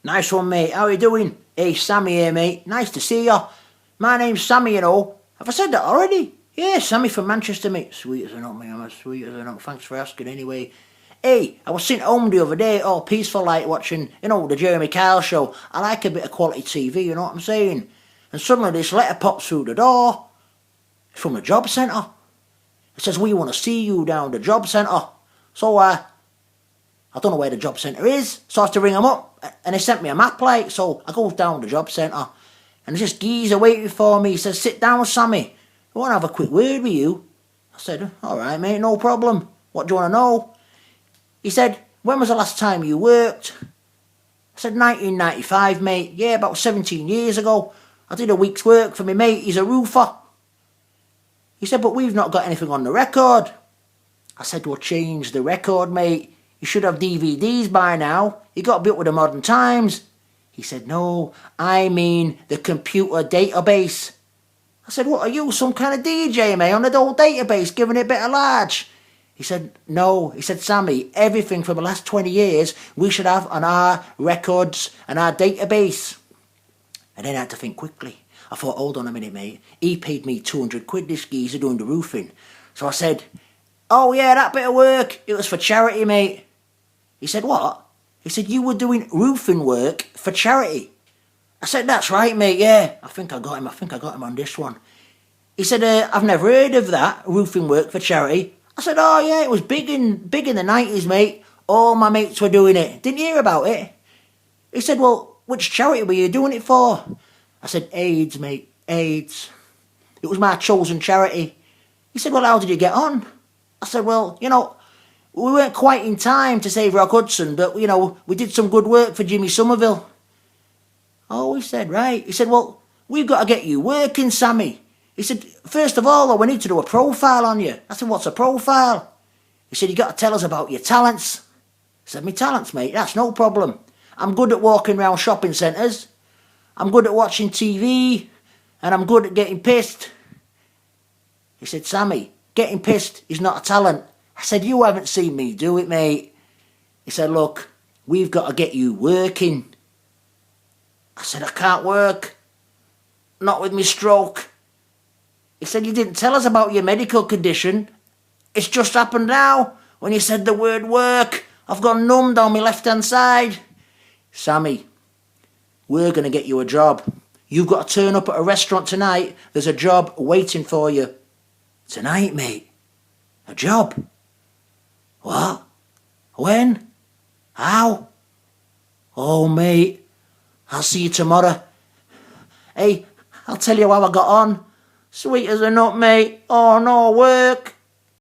Nice one, mate. How are you doing? Hey, Sammy here, mate. Nice to see you. My name's Sammy, you know. Have I said that already? Yeah, Sammy from Manchester, mate. Sweet as a nut, mate. I'm as sweet as a nut. Thanks for asking anyway. Hey, I was sitting home the other day, all peaceful like, watching, the Jeremy Kyle show. I like a bit of quality TV, you know what I'm saying? And suddenly this letter pops through the door. It's from the job centre. It says, we want to see you down the job centre. So, I don't know where the job centre is, so I have to ring them up, and they sent me a map like, so I go down the job centre, and there's this geezer waiting for me. He says, sit down, Sammy, I want to have a quick word with you. I said, alright mate, no problem. What do you want to know? He said, when was the last time you worked? I said, 1995 mate, yeah, about 17 years ago. I did a week's work for my mate, he's a roofer. He said, but we've not got anything on the record. I said, well, change the record, mate. You should have DVDs by now. You got to be up with the modern times. He said, no, I mean the computer database. I said, what are you, some kind of DJ, mate, on the old database, giving it a bit of large? He said, no. He said, Sammy, everything for the last 20 years we should have on our records and our database. And then I had to think quickly. I thought, hold on a minute, mate. He paid me 200 quid, this geezer, doing the roofing. So I said, oh yeah, that bit of work, it was for charity, mate. He said, what? He said, you were doing roofing work for charity. I said, that's right, mate, yeah. I think I got him on this one. He said, I've never heard of that, roofing work for charity. I said, oh yeah, it was big in the 90s, mate. All my mates were doing it. Didn't you hear about it? He said, well, which charity were you doing it for? I said, AIDS, mate, AIDS. It was my chosen charity. He said, well, how did you get on? I said, well, we weren't quite in time to save Rock Hudson, but, we did some good work for Jimmy Somerville. Oh, he said, right. He said, well, we've got to get you working, Sammy. He said, first of all, though, we need to do a profile on you. I said, what's a profile? He said, you got to tell us about your talents. I said, my talents, mate, that's no problem. I'm good at walking around shopping centres. I'm good at watching TV. And I'm good at getting pissed. He said, Sammy, getting pissed is not a talent. I said, you haven't seen me do it, mate. He said, look, we've got to get you working. I said, I can't work. Not with me stroke. He said, you didn't tell us about your medical condition. It's just happened now. When you said the word work, I've gone numb down my left-hand side. Sammy, we're going to get you a job. You've got to turn up at a restaurant tonight. There's a job waiting for you. Tonight, mate. A job? What? When? How? Oh, mate. I'll see you tomorrow. Hey, I'll tell you how I got on. Sweet as a nut, mate. Oh, no, work.